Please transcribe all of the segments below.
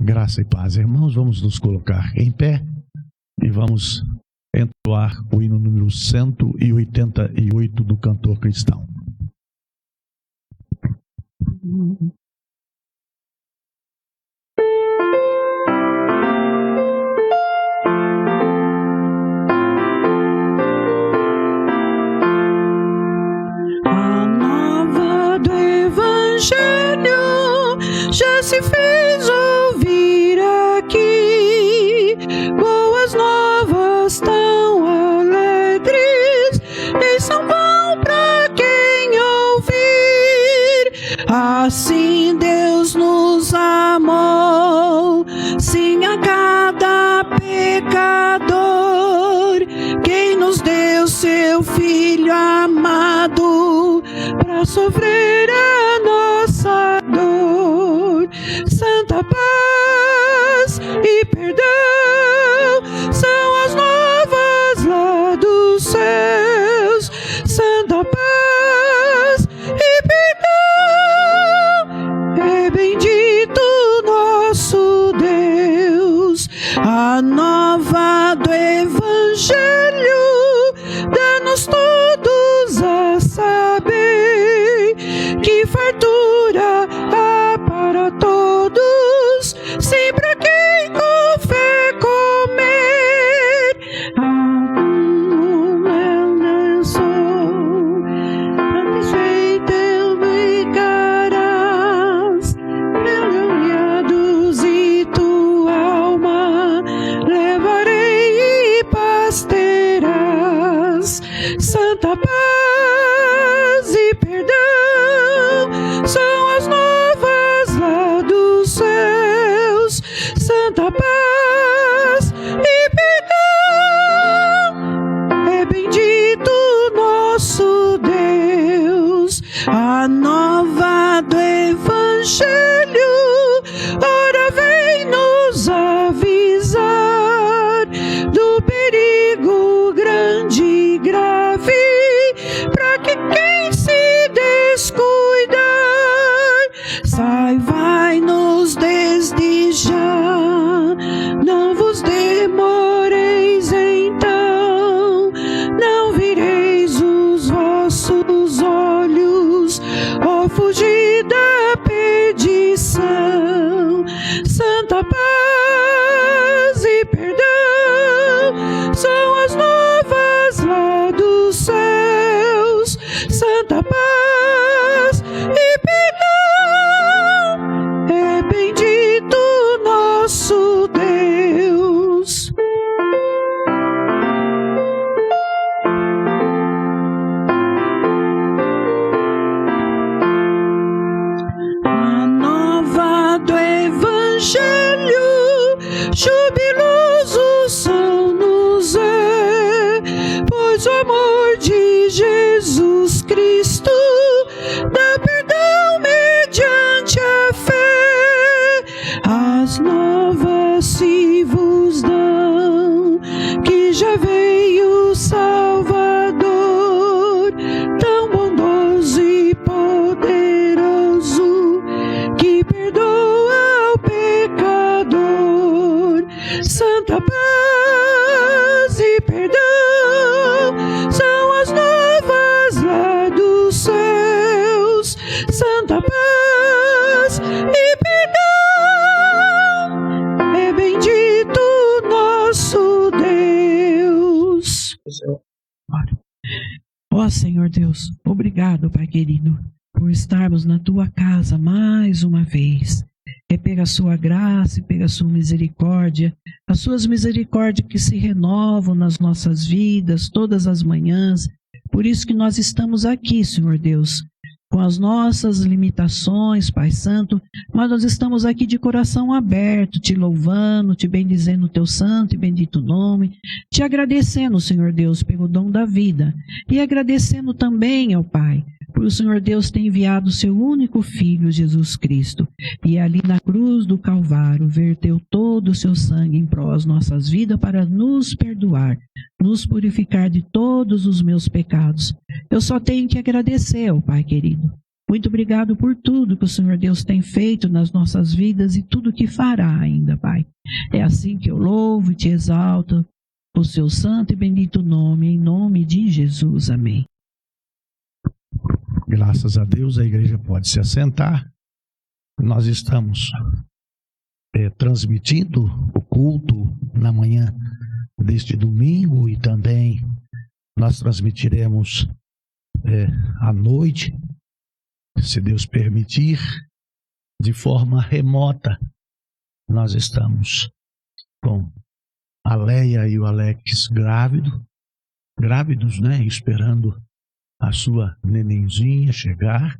Graça e paz, irmãos, vamos nos colocar em pé e vamos entoar o hino número 188 do cantor cristão. A nova do Evangelho já se fez ouvir aqui, boas novas tão alegres, e são bom para quem ouvir. Assim Deus nos amou, sim, a cada pecador, quem nos deu seu Filho amado para sofrer a nossa dor. Santa paz e perdão são as novas lá dos céus. Santa paz e perdão, é bendito nosso Deus. A nova do Evangelho dá-nos todos a saber que fartura há para todos, sim, para quem com fé comer. Satisfeito eu ficarás, aliados e tua alma levarei e paz terás. Santa paz e perdão são as novas lá dos céus. Santa paz e perdão, é bendito nosso Deus. A nova do Evangelho ora vem nos avisar do perigo grande e grave, para que quem se descuidar sai, vai-nos desde já. Não vos demoreis então, não vireis os vossos olhos, ó fugir da perdição. Santa paz e perdão são as novas lá dos céus. Santa paz e perdão, é bendito nosso Deus. A nova do Evangelho jubilosos são-nos é, pois o amor de Jesus Cristo dá perdão mediante a fé. As novas se vos dão, que já veio o Salvador, tão bondoso e poderoso, que perdoa o pecador. Santa paz e perdão são as novas lá dos céus. Santa paz e perdão, é bendito nosso Deus. Ó Senhor Deus, obrigado, Pai querido, por estarmos na tua casa mais uma vez. É pela sua graça e pela sua misericórdia, as suas misericórdias que se renovam nas nossas vidas todas as manhãs. Por isso que nós estamos aqui, Senhor Deus, com as nossas limitações, Pai Santo, mas nós estamos aqui de coração aberto, te louvando, te bendizendo o teu santo e bendito nome, te agradecendo, Senhor Deus, pelo dom da vida, e agradecendo também, ó Pai, por o Senhor Deus ter enviado o seu único Filho, Jesus Cristo, e ali na cruz do Calvário verteu todo o seu sangue em prós nossas vidas para nos perdoar, nos purificar de todos os meus pecados. Eu só tenho que agradecer ao Pai querido. Muito obrigado por tudo que o Senhor Deus tem feito nas nossas vidas e tudo que fará ainda, Pai. É assim que eu louvo e te exalto o seu santo e bendito nome, em nome de Jesus. Amém. Graças a Deus, a igreja pode se assentar. Nós estamos transmitindo o culto na manhã deste domingo e também nós transmitiremos à noite, se Deus permitir, de forma remota. Nós estamos com a Leia e o Alex grávidos, né? Esperando a sua nenenzinha chegar.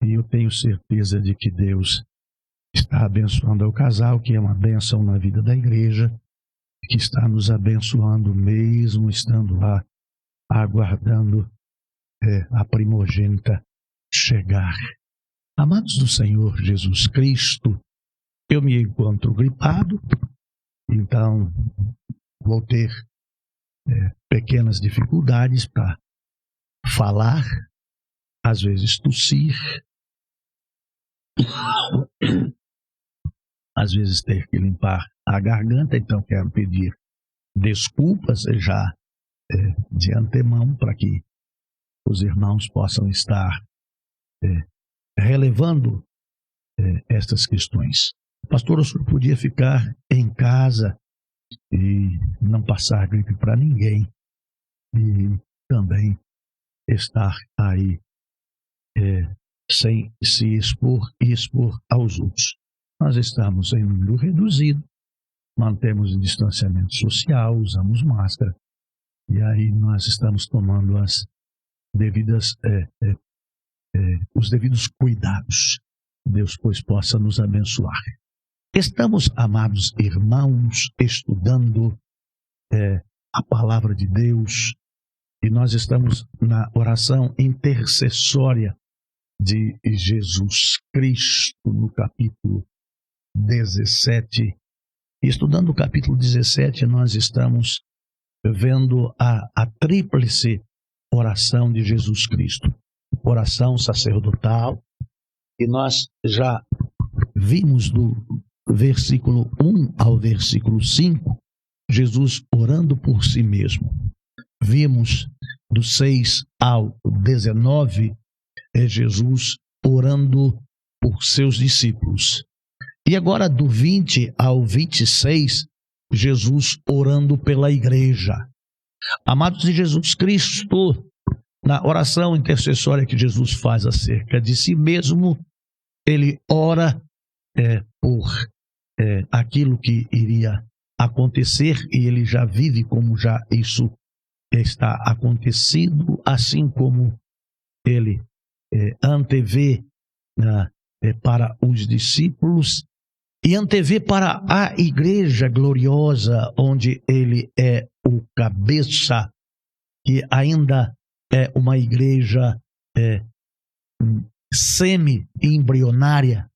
E eu tenho certeza de que Deus está abençoando o casal, que é uma bênção na vida da igreja, que está nos abençoando mesmo estando lá, aguardando a primogênita chegar. Amados do Senhor Jesus Cristo, eu me encontro gripado, então vou ter pequenas dificuldades para falar, às vezes tossir, às vezes ter que limpar a garganta, então quero pedir desculpas já de antemão para que os irmãos possam estar relevando estas questões. Pastor, o senhor podia ficar em casa e não passar gripe para ninguém e também estar aí sem se expor e expor aos outros. Nós estamos em número reduzido, mantemos o distanciamento social, usamos máscara e aí nós estamos tomando as devidas os devidos cuidados. Deus, pois, possa nos abençoar. Estamos, amados irmãos, estudando a palavra de Deus e nós estamos na oração intercessória de Jesus Cristo no capítulo 17. Estudando o capítulo 17, nós estamos vendo a tríplice oração de Jesus Cristo. Oração sacerdotal, e nós já vimos do versículo 1 ao versículo 5, Jesus orando por si mesmo. Vimos do 6 ao 19, Jesus orando por seus discípulos. E agora do 20 ao 26, Jesus orando pela igreja. Amados de Jesus Cristo, na oração intercessória que Jesus faz acerca de si mesmo, ele ora por aquilo que iria acontecer e ele já vive como já isso está acontecido, assim como ele antevê para os discípulos e antevê para a igreja gloriosa, onde ele é o cabeça, que ainda é uma igreja semi-embrionária,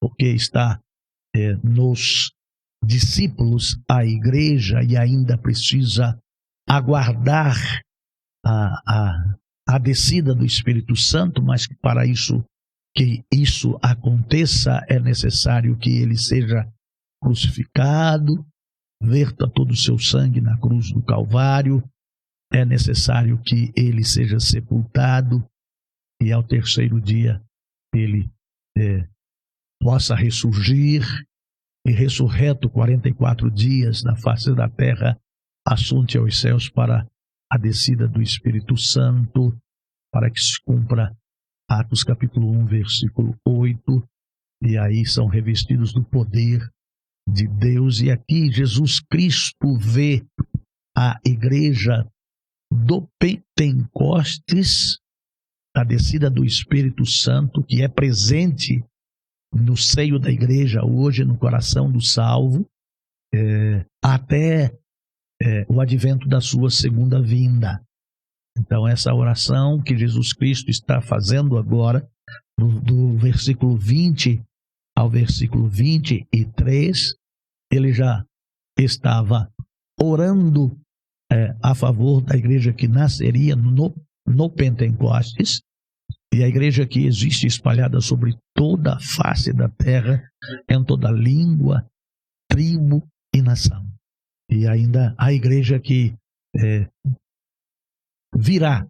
porque está nos discípulos a igreja e ainda precisa aguardar a descida do Espírito Santo, mas que para que isso aconteça é necessário que ele seja crucificado, verta todo o seu sangue na cruz do Calvário, é necessário que ele seja sepultado e ao terceiro dia ele possa ressurgir e ressurreto 44 dias na face da terra, assunte aos céus para a descida do Espírito Santo, para que se cumpra Atos capítulo 1, versículo 8, e aí são revestidos do poder de Deus. E aqui Jesus Cristo vê a igreja do Pentecostes, a descida do Espírito Santo, que é presente no seio da igreja hoje, no coração do salvo, até o advento da sua segunda vinda. Então, essa oração que Jesus Cristo está fazendo agora, do versículo 20 ao versículo 23, ele já estava orando a favor da igreja que nasceria no Pentecostes, e a igreja que existe espalhada sobre toda a face da terra, em toda língua, tribo e nação. E ainda a igreja que virá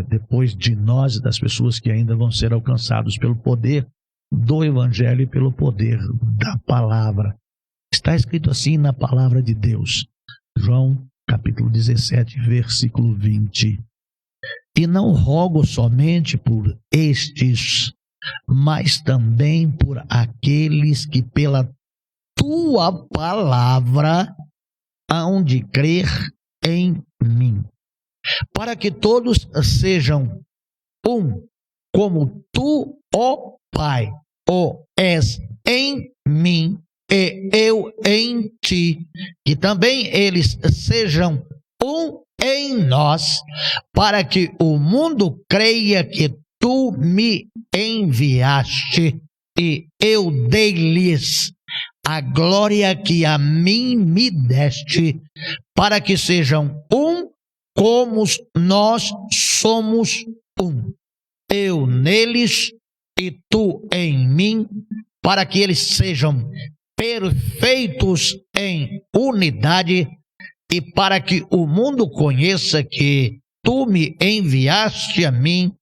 depois de nós e das pessoas que ainda vão ser alcançados pelo poder do Evangelho e pelo poder da palavra. Está escrito assim na palavra de Deus, João capítulo 17, versículo 20. E não rogo somente por estes, mas também por aqueles que pela tua palavra hão de crer em mim, para que todos sejam um, como tu, ó Pai, és em mim e eu em ti, que também eles sejam um em nós, para que o mundo creia que tu me enviaste e eu dei-lhes a glória que a mim me deste, para que sejam um como nós somos um, eu neles e tu em mim, para que eles sejam perfeitos em unidade, e para que o mundo conheça que tu me enviaste a mim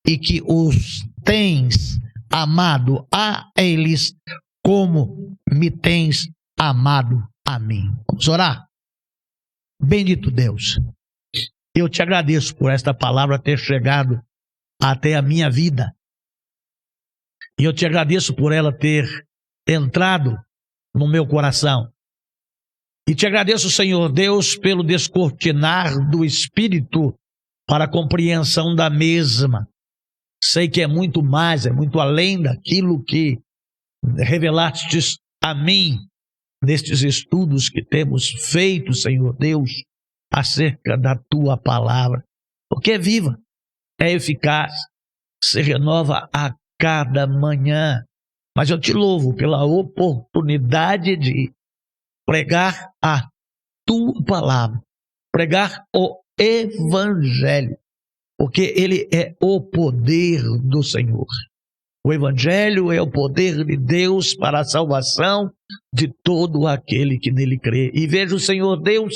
e que os tens amado a eles como me tens amado a mim. Vamos orar? Bendito Deus, eu te agradeço por esta palavra ter chegado até a minha vida. E eu te agradeço por ela ter entrado no meu coração. E te agradeço, Senhor Deus, pelo descortinar do Espírito para a compreensão da mesma. Sei que é muito mais, é muito além daquilo que revelastes a mim nestes estudos que temos feito, Senhor Deus, acerca da tua palavra. Porque é viva, é eficaz, se renova a cada manhã. Mas eu te louvo pela oportunidade de pregar a tua palavra, pregar o Evangelho, porque ele é o poder do Senhor. O Evangelho é o poder de Deus para a salvação de todo aquele que nele crê. E vejo, Senhor Deus,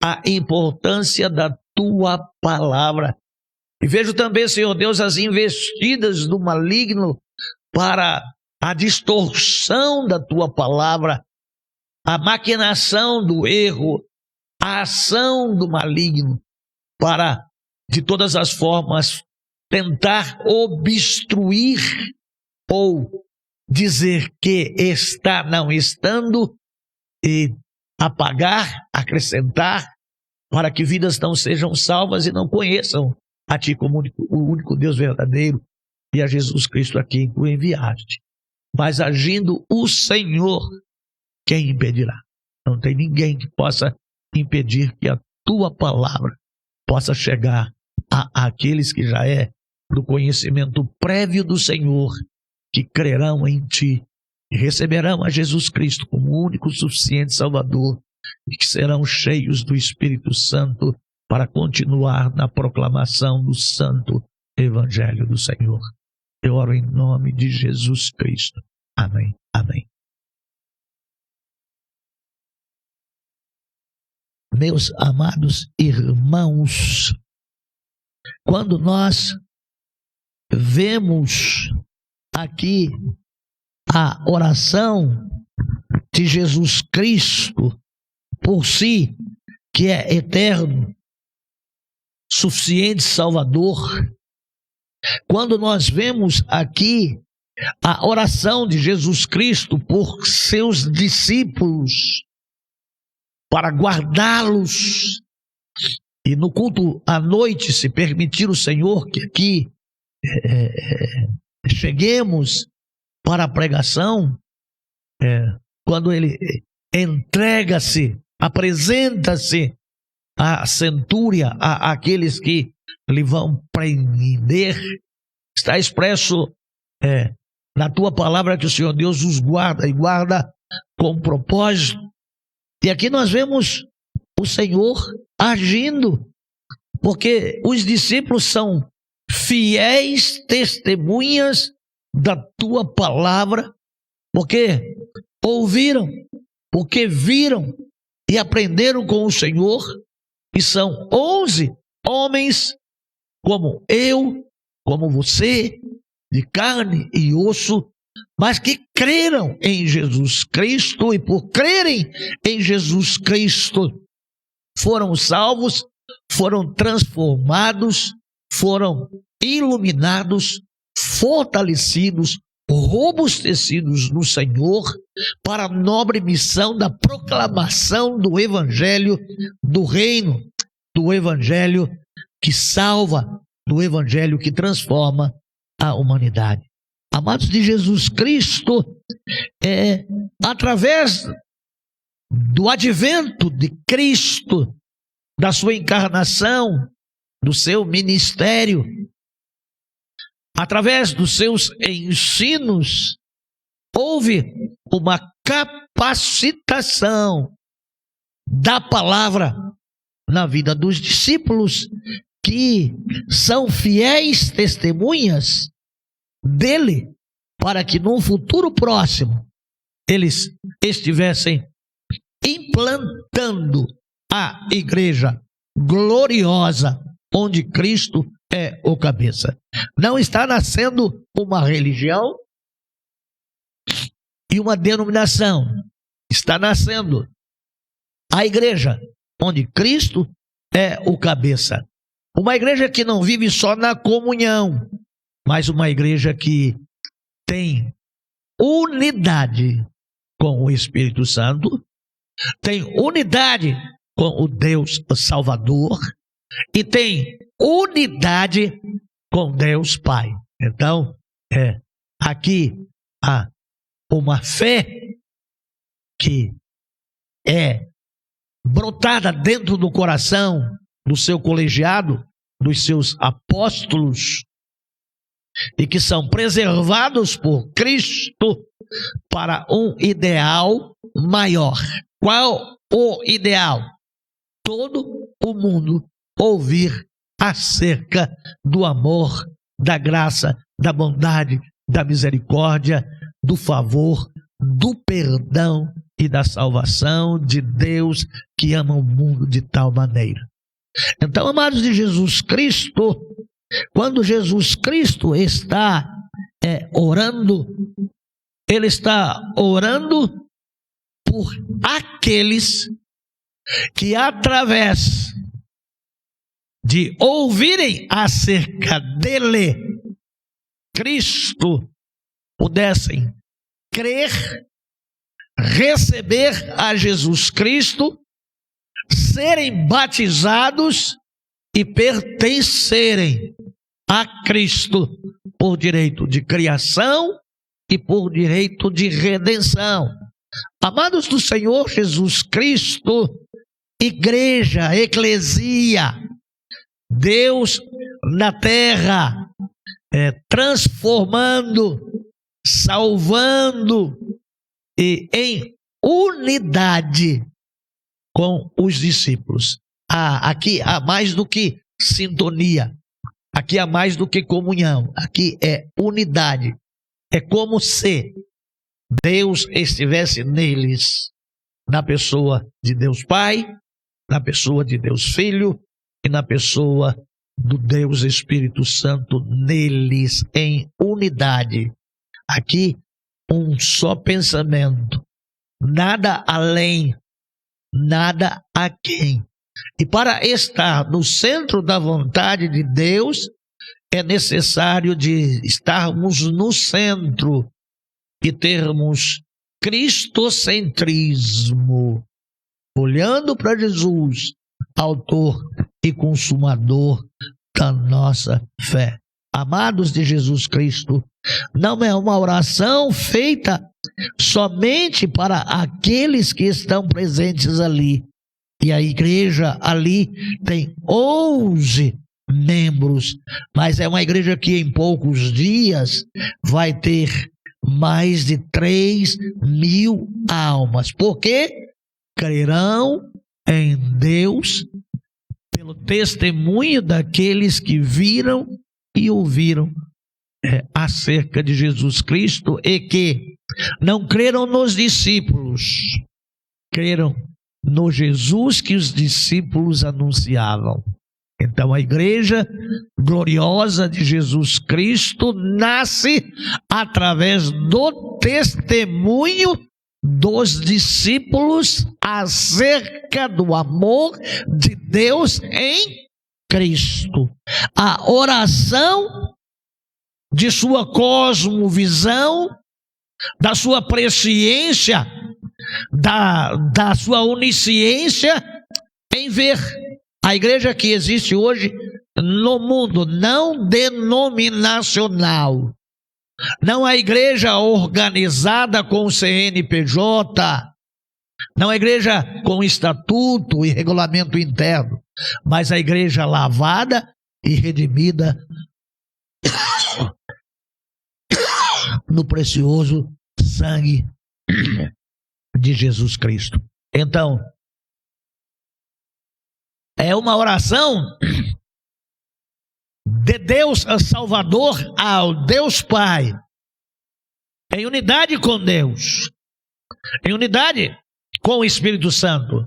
a importância da tua palavra. E vejo também, Senhor Deus, as investidas do maligno para a distorção da tua palavra, a maquinação do erro, a ação do maligno para, de todas as formas, tentar obstruir ou dizer que está não estando e apagar, acrescentar, para que vidas não sejam salvas e não conheçam a Ti como o único Deus verdadeiro e a Jesus Cristo a quem Tu enviaste. Mas agindo o Senhor, quem impedirá? Não tem ninguém que possa impedir que a Tua palavra possa chegar àqueles que já é do conhecimento prévio do Senhor, que crerão em Ti e receberão a Jesus Cristo como o único suficiente Salvador e que serão cheios do Espírito Santo para continuar na proclamação do santo Evangelho do Senhor. Eu oro em nome de Jesus Cristo. Amém. Amém. Meus amados irmãos, quando nós vemos aqui a oração de Jesus Cristo por si, que é eterno, suficiente Salvador, quando nós vemos aqui a oração de Jesus Cristo por seus discípulos, para guardá-los, e no culto à noite, se permitir o Senhor que aqui cheguemos para a pregação, quando ele entrega-se, apresenta-se à centúria, àqueles que lhe vão prender. Está expresso na tua palavra que o Senhor Deus os guarda e guarda com propósito. E aqui nós vemos o Senhor agindo, porque os discípulos são fiéis testemunhas da tua palavra, porque ouviram, porque viram e aprenderam com o Senhor, e são 11 homens como eu, como você, de carne e osso, mas que creram em Jesus Cristo, e por crerem em Jesus Cristo foram salvos, foram transformados, foram iluminados, fortalecidos, robustecidos no Senhor para a nobre missão da proclamação do Evangelho do Reino, do Evangelho que salva, do Evangelho que transforma a humanidade. Amados de Jesus Cristo, através do advento de Cristo, da sua encarnação, do seu ministério, através dos seus ensinos, houve uma capacitação da palavra na vida dos discípulos, que são fiéis testemunhas dele, para que num futuro próximo eles estivessem implantando a igreja gloriosa, onde Cristo é o cabeça. Não está nascendo uma religião e uma denominação. Está nascendo a igreja, onde Cristo é o cabeça. Uma igreja que não vive só na comunhão, mas uma igreja que tem unidade com o Espírito Santo, tem unidade com o Deus Salvador e tem unidade com Deus Pai. Então, aqui há uma fé que é brotada dentro do coração do seu colegiado, dos seus apóstolos, e que são preservados por Cristo para um ideal maior. Qual o ideal? Todo o mundo ouvir acerca do amor, da graça, da bondade, da misericórdia, do favor, do perdão e da salvação de Deus, que ama o mundo de tal maneira. Então, amados de Jesus Cristo, quando Jesus Cristo está orando, ele está orando por aqueles que, através de ouvirem acerca dele, Cristo, pudessem crer, receber a Jesus Cristo, serem batizados e pertencerem a Cristo por direito de criação e por direito de redenção. Amados do Senhor Jesus Cristo, igreja, eclesia, Deus na terra, transformando, salvando e em unidade com os discípulos. Aqui há mais do que sintonia, aqui há mais do que comunhão, aqui é unidade. É como se Deus estivesse neles, na pessoa de Deus Pai, na pessoa de Deus Filho e na pessoa do Deus Espírito Santo, neles em unidade. Aqui um só pensamento, nada além, nada aquém. E para estar no centro da vontade de Deus, é necessário de estarmos no centro e termos cristocentrismo, olhando para Jesus, autor e consumador da nossa fé. Amados de Jesus Cristo, não é uma oração feita somente para aqueles que estão presentes ali. E a igreja ali tem 11 membros, mas é uma igreja que em poucos dias vai ter mais de 3.000 almas, porque crerão em Deus pelo testemunho daqueles que viram e ouviram acerca de Jesus Cristo, e que não creram nos discípulos, creram no Jesus que os discípulos anunciavam. Então a igreja gloriosa de Jesus Cristo nasce através do testemunho dos discípulos acerca do amor de Deus em Cristo. A oração de sua cosmovisão, da sua presciência, da sua onisciência em ver a igreja que existe hoje no mundo, não denominacional, não a igreja organizada com CNPJ, não a igreja com estatuto e regulamento interno, mas a igreja lavada e redimida no precioso sangue de Jesus Cristo. Então, é uma oração de Deus Salvador ao Deus Pai, em unidade com Deus, em unidade com o Espírito Santo,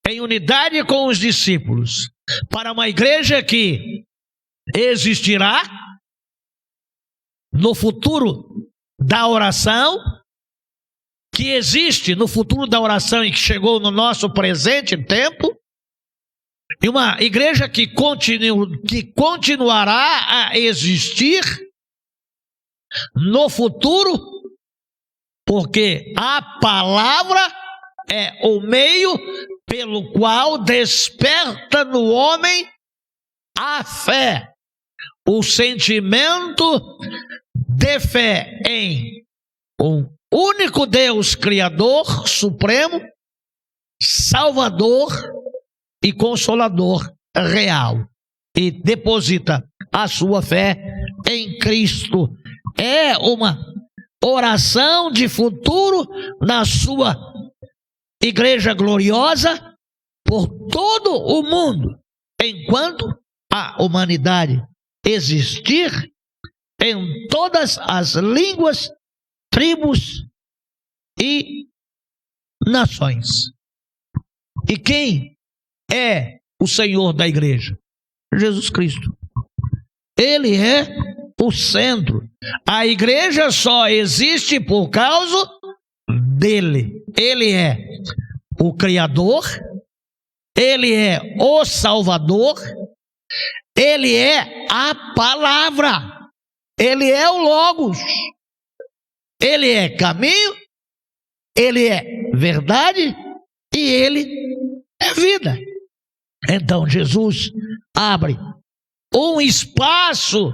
em unidade com os discípulos, para uma igreja que existirá no futuro da oração, que existe no futuro da oração e que chegou no nosso presente tempo, e uma igreja que continuará a existir no futuro, porque a palavra é o meio pelo qual desperta no homem a fé, o sentimento de fé em um único Deus Criador, Supremo, Salvador e Consolador real, e deposita a sua fé em Cristo. É uma oração de futuro na sua igreja gloriosa por todo o mundo, enquanto a humanidade existir, em todas as línguas, tribos e nações. E quem é o Senhor da igreja? Jesus Cristo. Ele é o centro. A igreja só existe por causa dele. Ele é o Criador, ele é o Salvador, ele é a palavra, ele é o Logos, ele é caminho, ele é verdade e ele é vida. Então Jesus abre um espaço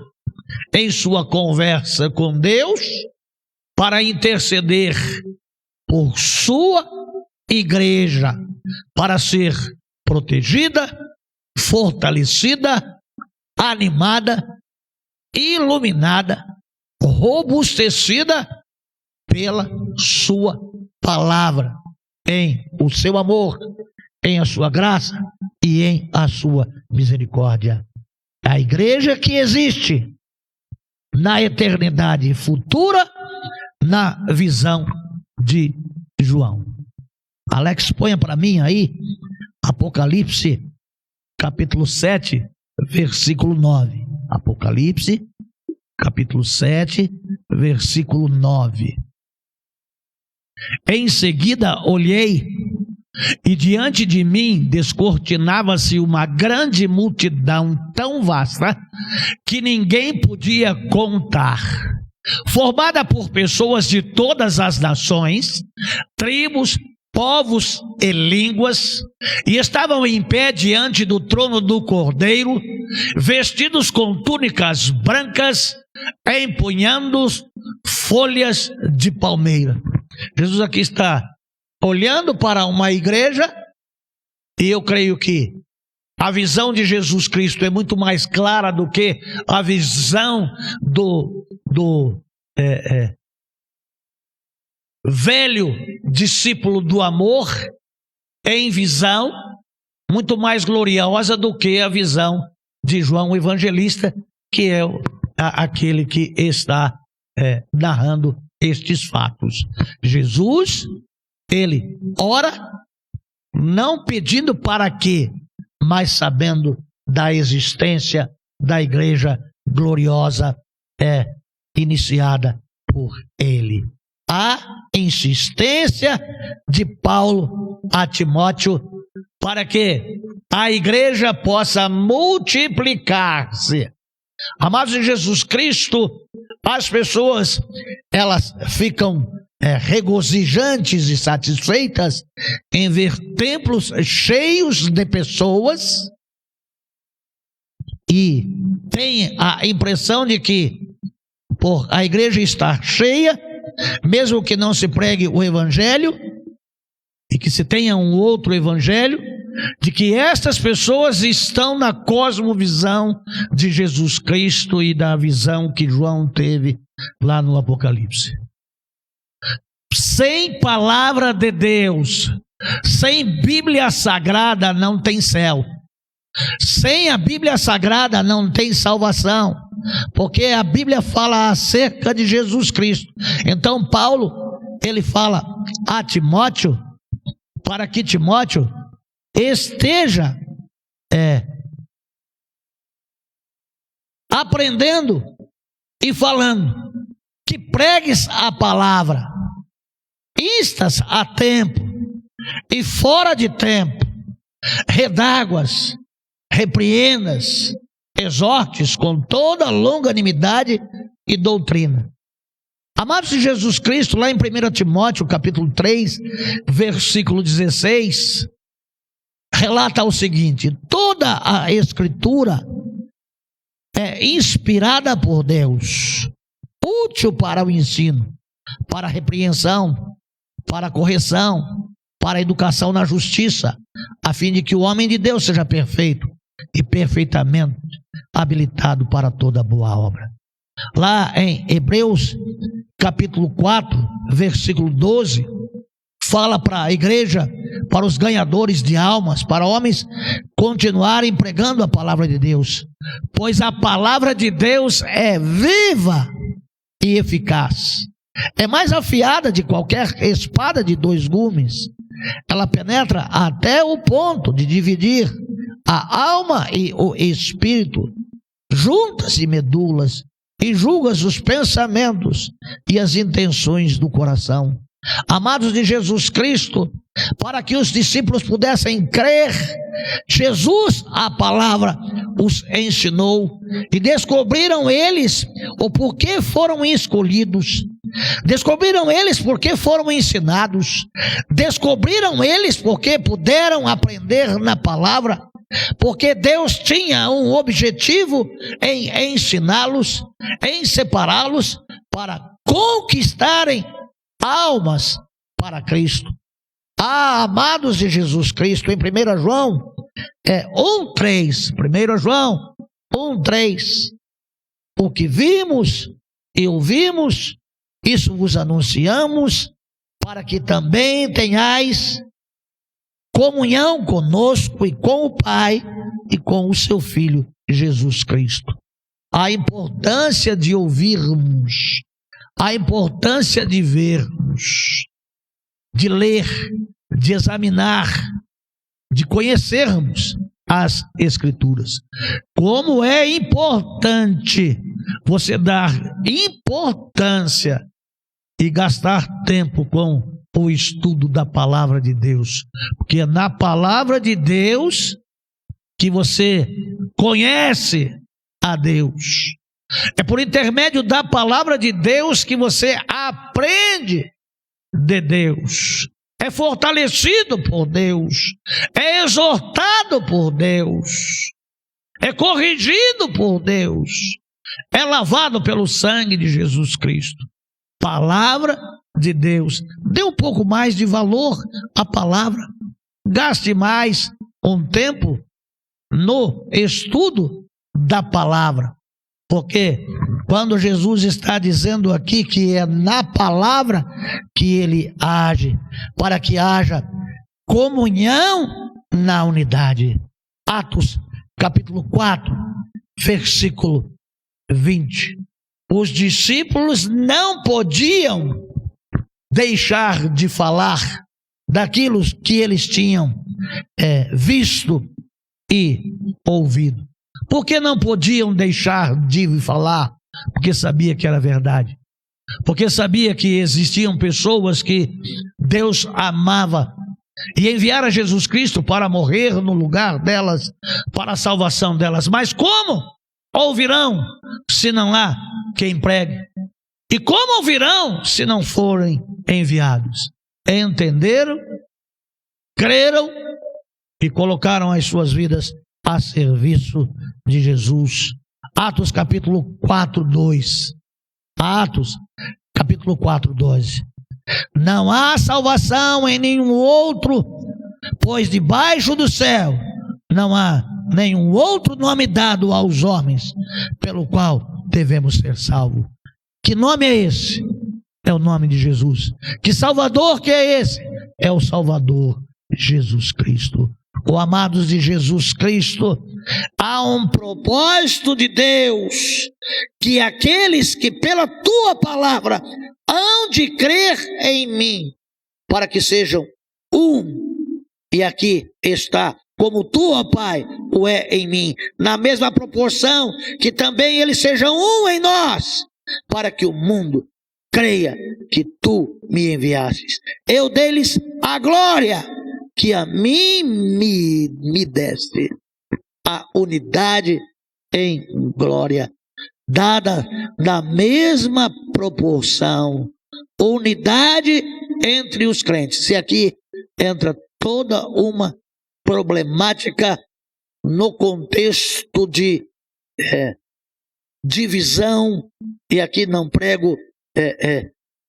em sua conversa com Deus para interceder por sua igreja, para ser protegida, fortalecida, animada, iluminada, robustecida pela sua palavra, em o seu amor, em a sua graça e em a sua misericórdia. A igreja que existe na eternidade futura, na visão de João. Alex, ponha para mim aí Apocalipse capítulo 7, versículo 9. Apocalipse capítulo 7, versículo 9. Em seguida olhei, e diante de mim descortinava-se uma grande multidão tão vasta que ninguém podia contar, formada por pessoas de todas as nações, tribos, povos e línguas, e estavam em pé diante do trono do Cordeiro, vestidos com túnicas brancas, empunhando folhas de palmeira. Jesus aqui está olhando para uma igreja, e eu creio que A visão de Jesus Cristo é muito mais clara do que a visão do velho discípulo do amor, em visão muito mais gloriosa do que a visão de João o Evangelista, que é aquele que está narrando estes fatos. Jesus, ele ora, não pedindo para quê, mas sabendo da existência da igreja gloriosa iniciada por ele. A insistência de Paulo a Timóteo para que a igreja possa multiplicar-se. Amados em Jesus Cristo, as pessoas, elas ficam regozijantes e satisfeitas em ver templos cheios de pessoas e tem a impressão de que por a igreja estar cheia, mesmo que não se pregue o evangelho e que se tenha um outro evangelho, de que estas pessoas estão na cosmovisão de Jesus Cristo e da visão que João teve lá no Apocalipse. Sem palavra de Deus, sem Bíblia Sagrada não tem céu. Sem a Bíblia Sagrada não tem salvação, porque a Bíblia fala acerca de Jesus Cristo. Então Paulo, ele fala a Timóteo, para que Timóteo esteja aprendendo e falando, que pregues a palavra, instas a tempo e fora de tempo, redáguas, repreendas, exortes com toda longanimidade e doutrina. Amados de Jesus Cristo, lá em 1 Timóteo capítulo 3, versículo 16, relata o seguinte: toda a Escritura é inspirada por Deus, útil para o ensino, para a repreensão, para a correção, para a educação na justiça, a fim de que o homem de Deus seja perfeito e perfeitamente habilitado para toda boa obra. Lá em Hebreus capítulo 4, versículo 12, fala para a igreja, para os ganhadores de almas, para homens continuarem pregando a palavra de Deus, pois a palavra de Deus é viva e eficaz, é mais afiada de qualquer espada de dois gumes, ela penetra até o ponto de dividir a alma e o espírito, juntas e medulas, e julgas os pensamentos e as intenções do coração. Amados de Jesus Cristo, para que os discípulos pudessem crer, Jesus, a palavra, os ensinou, e descobriram eles o porquê foram escolhidos, descobriram eles porque foram ensinados, descobriram eles porque puderam aprender na palavra, porque Deus tinha um objetivo em ensiná-los, em separá-los para conquistarem almas para Cristo. Amados de Jesus Cristo, em 1 João 1,3, 1 João 1,3, o que vimos e ouvimos, isso vos anunciamos, para que também tenhais comunhão conosco e com o Pai e com o seu Filho Jesus Cristo. A importância de ouvirmos, a importância de vermos, de ler, de examinar, de conhecermos as Escrituras. Como é importante você dar importância e gastar tempo com o estudo da palavra de Deus, porque é na palavra de Deus que você conhece a Deus, é por intermédio da palavra de Deus que você aprende de Deus, é fortalecido por Deus, é exortado por Deus, é corrigido por Deus, é lavado pelo sangue de Jesus Cristo. Palavra de Deus. Dê um pouco mais de valor à palavra, gaste mais um tempo no estudo da palavra. Porque quando Jesus está dizendo aqui que é na palavra que ele age, para que haja comunhão na unidade. Atos capítulo 4, versículo 20. Os discípulos não podiam deixar de falar daquilo que eles tinham visto e ouvido. Por que não podiam deixar de falar? Porque sabia que era verdade. Porque sabia que existiam pessoas que Deus amava e enviara Jesus Cristo para morrer no lugar delas, para a salvação delas. Mas como ouvirão se não há quem pregue? E como ouvirão se não forem enviados? Entenderam, creram e colocaram as suas vidas a serviço de Jesus. Atos capítulo 4, 2. Atos capítulo 4, 12. Não há salvação em nenhum outro, pois debaixo do céu não há nenhum outro nome dado aos homens, pelo qual devemos ser salvos. Que nome é esse? É o nome de Jesus. Que Salvador que é esse? É o Salvador Jesus Cristo. Oh, amados de Jesus Cristo, há um propósito de Deus, que aqueles que pela tua palavra hão de crer em mim, para que sejam um, e aqui está, como tu, ó Pai, o é em mim, na mesma proporção que também eles sejam um em nós, para que o mundo creia que tu me enviastes. Eu dei-lhes a glória que a mim me deste, a unidade em glória, dada na mesma proporção, unidade entre os crentes. E aqui entra toda uma problemática no contexto de divisão, e aqui não prego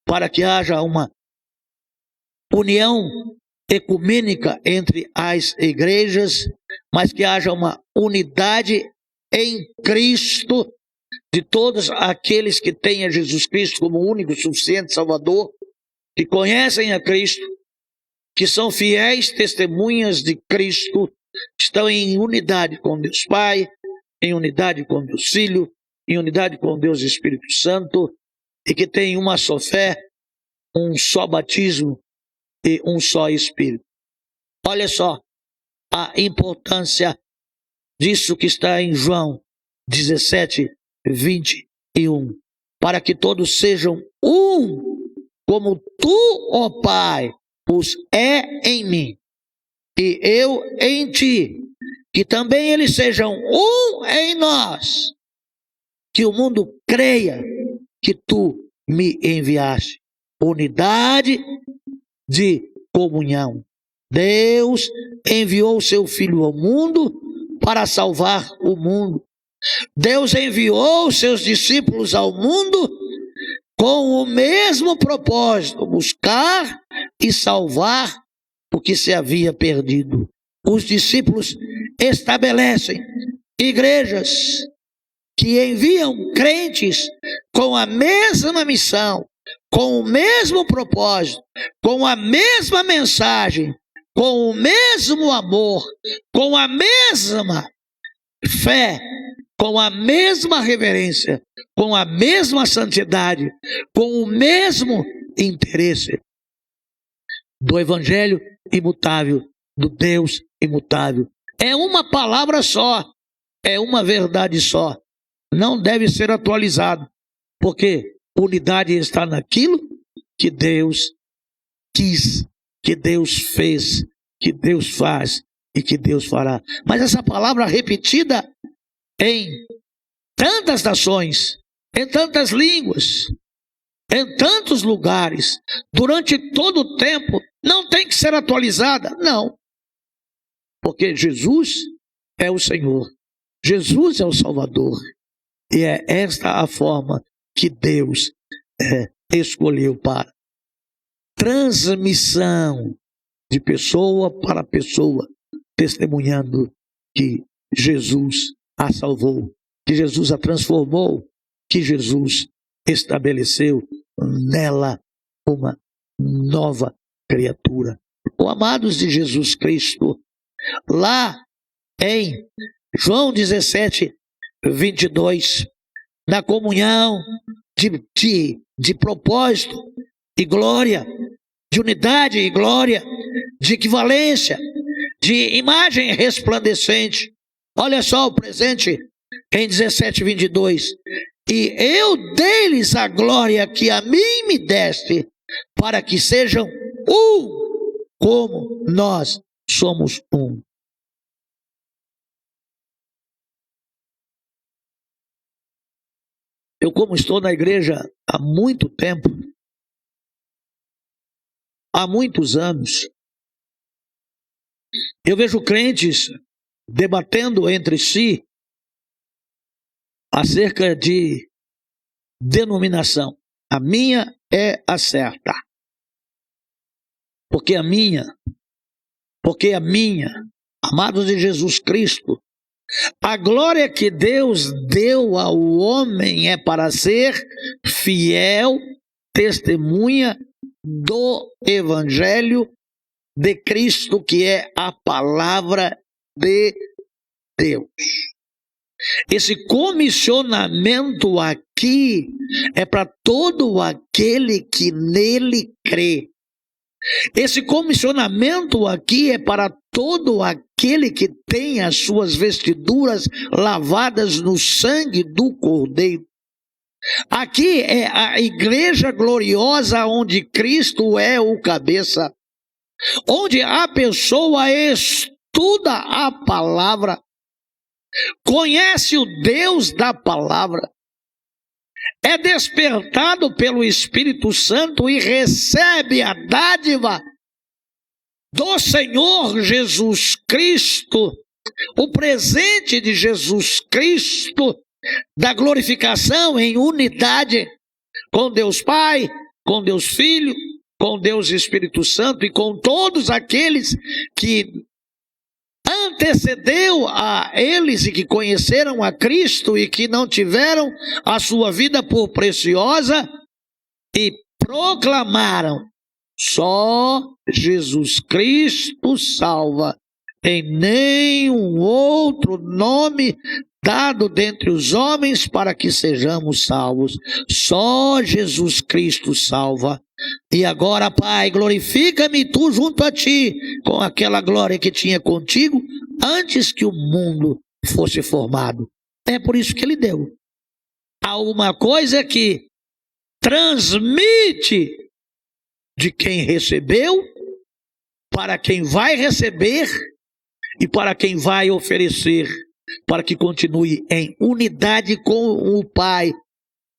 para que haja uma união ecumênica entre as igrejas, mas que haja uma unidade em Cristo, de todos aqueles que têm a Jesus Cristo como único, suficiente Salvador, que conhecem a Cristo, que são fiéis testemunhas de Cristo, estão em unidade com Deus Pai, em unidade com Deus Filho, em unidade com Deus Espírito Santo, e que têm uma só fé, um só batismo e um só Espírito. Olha só a importância disso que está em João 17, 21. Para que todos sejam um, como tu, ó Pai, os é em mim, e eu em ti, que também eles sejam um em nós, que o mundo creia que tu me enviaste. Unidade de comunhão. Deus enviou o seu Filho ao mundo para salvar o mundo. Deus enviou os seus discípulos ao mundo com o mesmo propósito, buscar e salvar o que se havia perdido. Os discípulos estabelecem igrejas que enviam crentes com a mesma missão, com o mesmo propósito, com a mesma mensagem, com o mesmo amor, com a mesma fé, com a mesma reverência, com a mesma santidade, com o mesmo interesse do Evangelho imutável, do Deus imutável. É uma palavra só, é uma verdade só. Não deve ser atualizado, porque unidade está naquilo que Deus quis, que Deus fez, que Deus faz e que Deus fará. Mas essa palavra repetida em tantas nações, em tantas línguas, em tantos lugares, durante todo o tempo, não tem que ser atualizada, não. Porque Jesus é o Senhor, Jesus é o Salvador, e é esta a forma que Deus escolheu para transmissão de pessoa para pessoa, testemunhando que Jesus a salvou, que Jesus a transformou, que Jesus estabeleceu nela uma nova criatura. Oh, amados de Jesus Cristo, lá em João 17, 22, na comunhão de propósito e glória, de unidade e glória, de equivalência, de imagem resplandecente. Olha só o presente em 17, 22. E eu dei-lhes a glória que a mim me deste, para que sejam um, como nós somos um. Eu, como estou na igreja há muito tempo, há muitos anos, eu vejo crentes debatendo entre si acerca de denominação. A minha é a certa. Porque a minha, amados de Jesus Cristo, a glória que Deus deu ao homem é para ser fiel testemunha do Evangelho de Cristo, que é a palavra de Deus. Esse comissionamento aqui é para todo aquele que nele crê. Esse comissionamento aqui é para todo aquele que tem as suas vestiduras lavadas no sangue do Cordeiro. Aqui é a igreja gloriosa onde Cristo é o cabeça, onde a pessoa estuda a palavra, conhece o Deus da palavra, é despertado pelo Espírito Santo e recebe a dádiva do Senhor Jesus Cristo, o presente de Jesus Cristo, da glorificação em unidade com Deus Pai, com Deus Filho, com Deus Espírito Santo e com todos aqueles que antecedeu a eles e que conheceram a Cristo e que não tiveram a sua vida por preciosa e proclamaram: só Jesus Cristo salva, em nenhum outro nome dado dentre os homens para que sejamos salvos. Só Jesus Cristo salva. E agora, Pai, glorifica-me tu junto a ti, com aquela glória que tinha contigo antes que o mundo fosse formado. É por isso que ele deu. Há uma coisa que transmite de quem recebeu, para quem vai receber e para quem vai oferecer, para que continue em unidade com o Pai,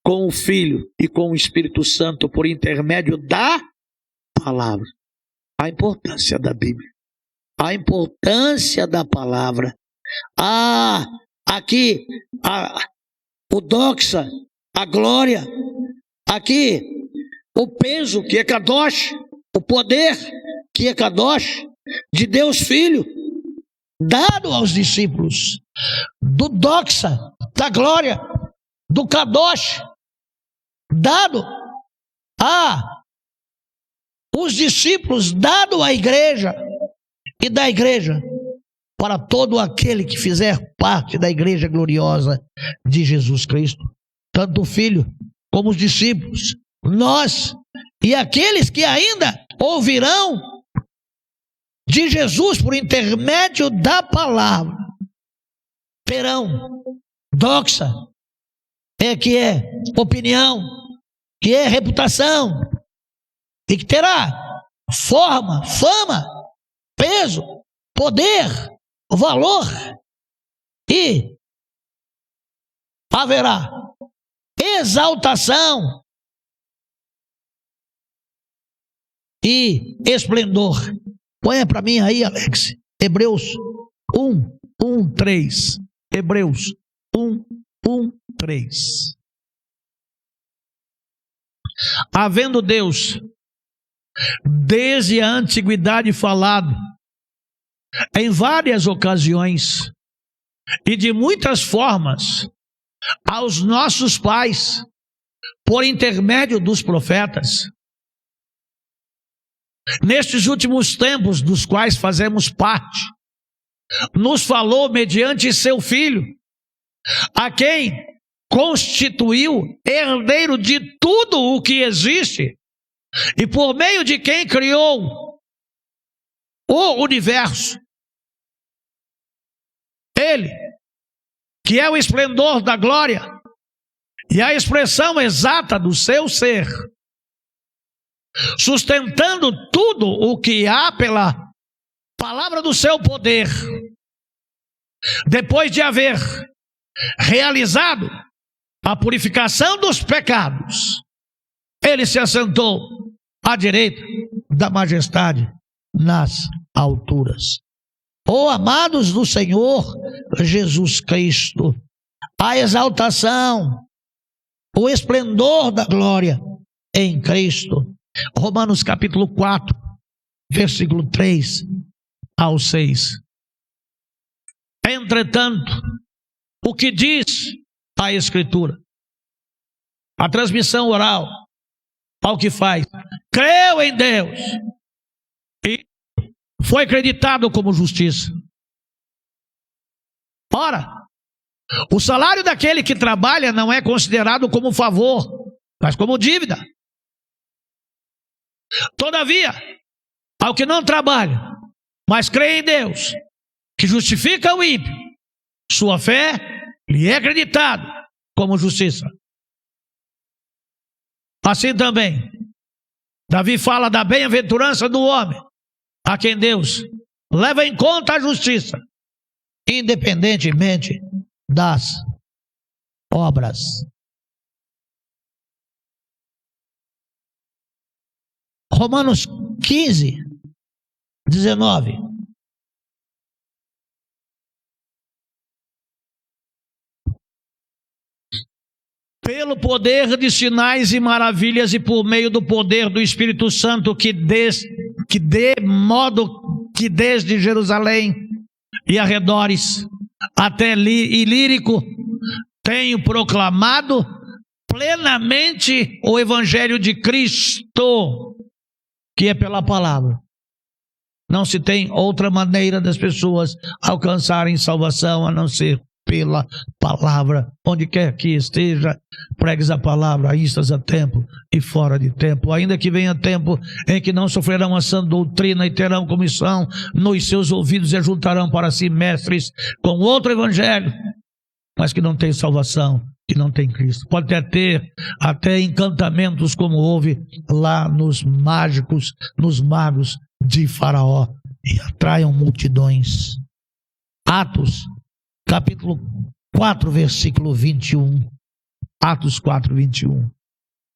com o Filho e com o Espírito Santo por intermédio da palavra. A importância da Bíblia, a importância da palavra. Aqui o doxa, a glória, aqui o peso que é Kadosh, o poder que é Kadosh, de Deus Filho, dado aos discípulos, do doxa, da glória, do Kadosh, dado a os discípulos, dado à igreja, e da igreja para todo aquele que fizer parte da igreja gloriosa de Jesus Cristo, tanto o Filho como os discípulos, nós e aqueles que ainda ouvirão de Jesus por intermédio da palavra, terão doxa, que é opinião, que é reputação, e que terá forma, fama, peso, poder, valor, e haverá exaltação e esplendor. Põe para mim aí, Alex, Hebreus 1:3. Hebreus 1:3. Havendo Deus, desde a antiguidade, falado em várias ocasiões e de muitas formas aos nossos pais, por intermédio dos profetas. Nestes últimos tempos, dos quais fazemos parte, nos falou mediante seu Filho, a quem constituiu herdeiro de tudo o que existe, e por meio de quem criou o universo. Ele, que é o esplendor da glória e a expressão exata do seu ser, sustentando tudo o que há pela palavra do seu poder, depois de haver realizado a purificação dos pecados, ele se assentou à direita da majestade nas alturas. Oh, amados do Senhor Jesus Cristo, a exaltação, o esplendor da glória em Cristo. Romanos capítulo 4, versículo 3 ao 6. Entretanto, o que diz a Escritura? A transmissão oral, ao que faz, creu em Deus e foi acreditado como justiça. Ora, o salário daquele que trabalha não é considerado como favor, mas como dívida. Todavia, ao que não trabalha, mas crê em Deus, que justifica o ímpio, sua fé lhe é acreditada como justiça. Assim também, Davi fala da bem-aventurança do homem, a quem Deus leva em conta a justiça, independentemente das obras. Romanos 15, 19. Pelo poder de sinais e maravilhas e por meio do poder do Espírito Santo que desde Jerusalém e arredores até Ilírico tenho proclamado plenamente o Evangelho de Cristo, que é pela palavra. Não se tem outra maneira das pessoas alcançarem salvação a não ser pela palavra. Onde quer que esteja, pregues a palavra, aí estás a tempo e fora de tempo, ainda que venha tempo em que não sofrerão a sã doutrina e terão comissão nos seus ouvidos e ajuntarão para si mestres com outro evangelho, mas que não tem salvação, que não tem Cristo. Pode ter até encantamentos como houve lá nos mágicos, nos magos de Faraó, e atraiam multidões. Atos capítulo 4, versículo 21. Atos 4, 21.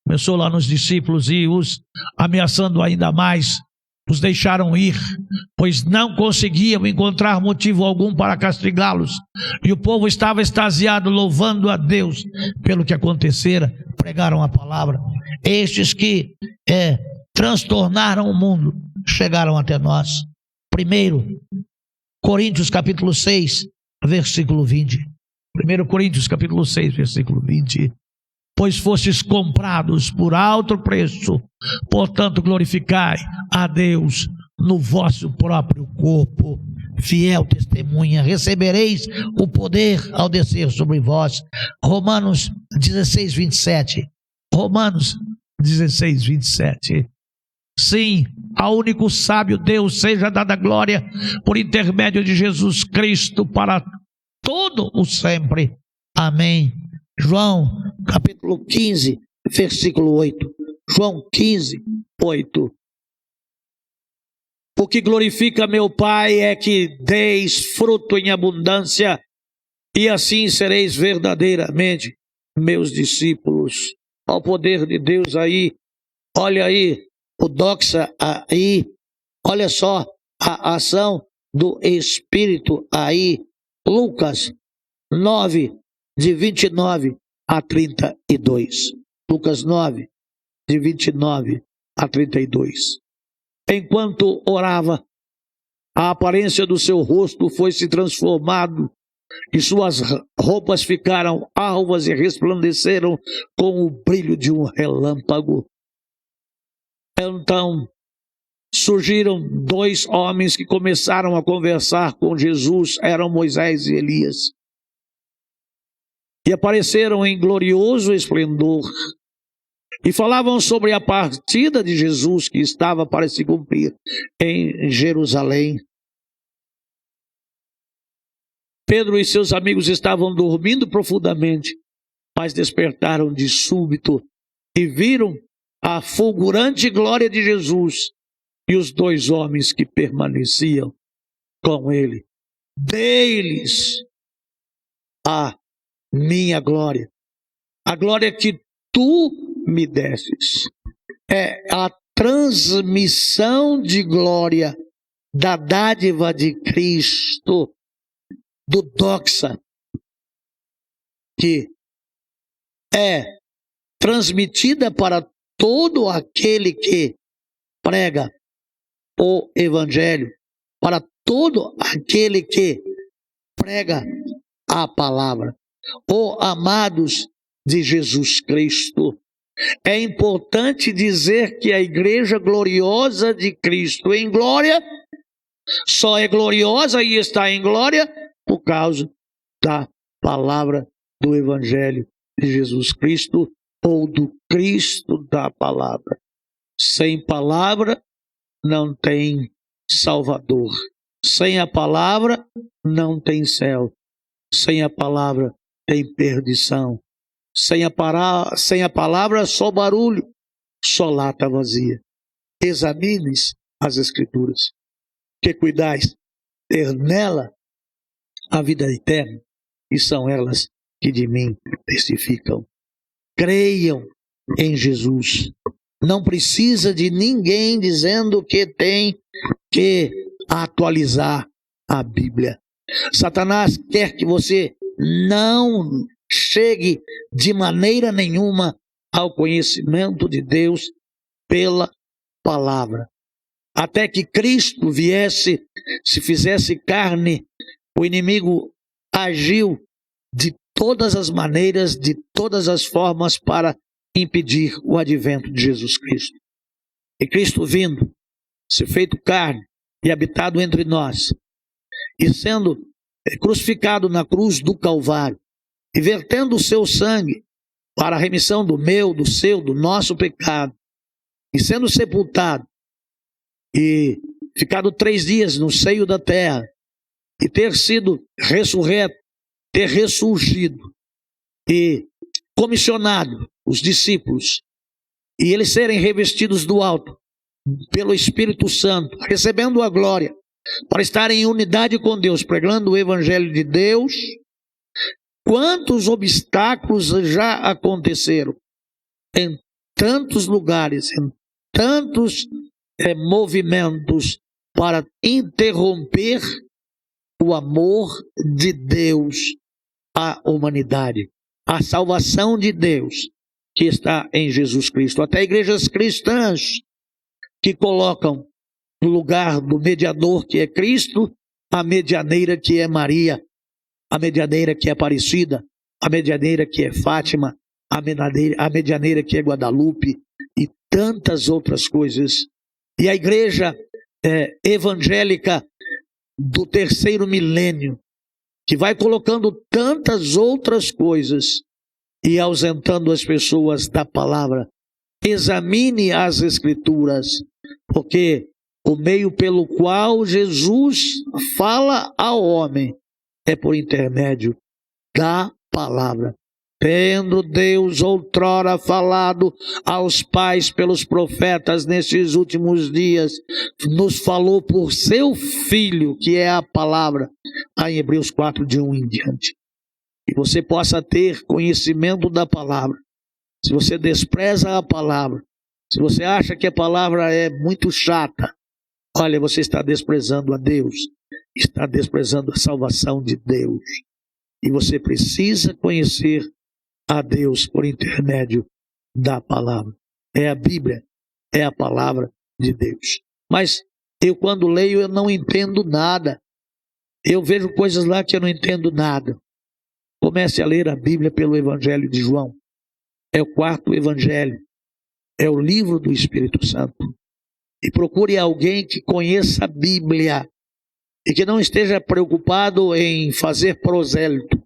Começou lá nos discípulos e os ameaçando ainda mais, os deixaram ir, pois não conseguiam encontrar motivo algum para castigá-los. E o povo estava extasiado, louvando a Deus pelo que acontecera. Pregaram a palavra. Estes que transtornaram o mundo chegaram até nós. 1 Coríntios capítulo 6, versículo 20. 1 Coríntios capítulo 6, versículo 20. Pois fostes comprados por alto preço, portanto glorificai a Deus no vosso próprio corpo. Fiel testemunha, recebereis o poder ao descer sobre vós. Romanos 16, 27. Romanos 16, 27. Sim, ao único sábio Deus seja dada glória por intermédio de Jesus Cristo para todo o sempre. Amém. João capítulo 15, versículo 8. João 15, 8. O que glorifica meu Pai é que deis fruto em abundância, e assim sereis verdadeiramente meus discípulos. Ao poder de Deus aí, olha aí, o doxa aí, olha só a ação do Espírito aí. Lucas 9, de 29 a 32. Lucas 9, de 29 a 32. Enquanto orava, a aparência do seu rosto foi se transformando e suas roupas ficaram alvas e resplandeceram com o brilho de um relâmpago. Então surgiram dois homens que começaram a conversar com Jesus, eram Moisés e Elias, e apareceram em glorioso esplendor, e falavam sobre a partida de Jesus que estava para se cumprir em Jerusalém. Pedro e seus amigos estavam dormindo profundamente, mas despertaram de súbito e viram a fulgurante glória de Jesus e os dois homens que permaneciam com ele. Dei-lhes a minha glória, a glória que tu me destes. É a transmissão de glória da dádiva de Cristo, do doxa, que é transmitida para todo aquele que prega o evangelho, para todo aquele que prega a palavra. Oh, amados de Jesus Cristo, é importante dizer que a igreja gloriosa de Cristo em glória só é gloriosa e está em glória por causa da palavra do evangelho de Jesus Cristo, ou do Cristo da palavra. Sem palavra não tem Salvador. Sem a palavra não tem céu. Sem a palavra tem perdição. Sem a palavra só barulho, só lata vazia. Examines as Escrituras, que cuidais ter nela a vida eterna, e são elas que de mim testificam. Creiam em Jesus. Não precisa de ninguém dizendo que tem que atualizar a Bíblia. Satanás quer que você não chegue de maneira nenhuma ao conhecimento de Deus pela palavra. Até que Cristo viesse, se fizesse carne, o inimigo agiu de todas as maneiras, de todas as formas para impedir o advento de Jesus Cristo. E Cristo vindo, se feito carne e habitado entre nós, e sendo crucificado na cruz do Calvário, e vertendo o seu sangue para a remissão do meu, do seu, do nosso pecado, e sendo sepultado, e ficado 3 dias no seio da terra, e ter sido ressurreto, ter ressurgido, e comissionado os discípulos, e eles serem revestidos do alto, pelo Espírito Santo, recebendo a glória, para estarem em unidade com Deus, pregando o Evangelho de Deus. Quantos obstáculos já aconteceram em tantos lugares, em tantos movimentos para interromper o amor de Deus à humanidade, a salvação de Deus que está em Jesus Cristo. Até igrejas cristãs que colocam no lugar do mediador que é Cristo, a medianeira que é Maria, a medianeira que é Aparecida, a medianeira que é Fátima, a medianeira que é Guadalupe e tantas outras coisas. E a igreja evangélica do 3º milênio, que vai colocando tantas outras coisas e ausentando as pessoas da palavra. Examine as Escrituras, porque o meio pelo qual Jesus fala ao homem é por intermédio da palavra. Tendo Deus outrora falado aos pais pelos profetas nestes últimos dias, nos falou por seu Filho, que é a palavra, em Hebreus 4, de 1 em diante. Que você possa ter conhecimento da palavra. Se você despreza a palavra, se você acha que a palavra é muito chata, olha, você está desprezando a Deus, está desprezando a salvação de Deus. E você precisa conhecer a Deus por intermédio da palavra. É a Bíblia, é a palavra de Deus. Mas eu, quando leio, eu não entendo nada. Eu vejo coisas lá que eu não entendo nada. Comece a ler a Bíblia pelo Evangelho de João. É o 4º Evangelho. É o livro do Espírito Santo. E procure alguém que conheça a Bíblia e que não esteja preocupado em fazer prosélito,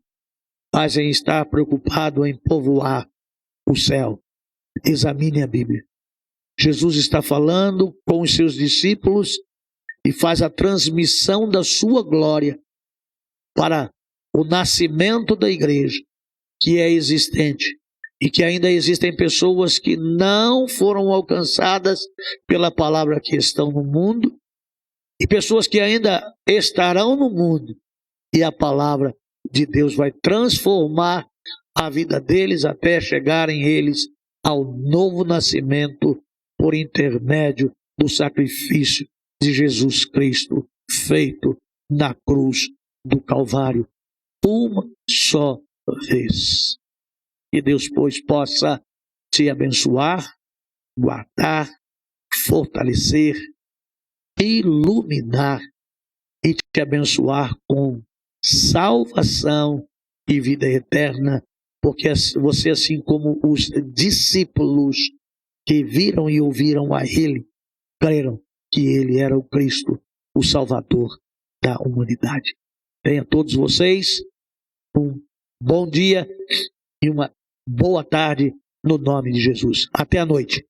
mas em estar preocupado em povoar o céu. Examine a Bíblia. Jesus está falando com os seus discípulos e faz a transmissão da sua glória para o nascimento da igreja, que é existente, e que ainda existem pessoas que não foram alcançadas pela palavra que estão no mundo, e pessoas que ainda estarão no mundo, e a palavra de Deus vai transformar a vida deles até chegarem eles ao novo nascimento por intermédio do sacrifício de Jesus Cristo feito na cruz do Calvário, uma só vez. Que Deus, pois, possa te abençoar, guardar, fortalecer, iluminar e te abençoar com salvação e vida eterna, porque você, assim como os discípulos que viram e ouviram a Ele, creram que Ele era o Cristo, o Salvador da humanidade. Tenha todos vocês um bom dia e uma boa tarde no nome de Jesus. Até a noite.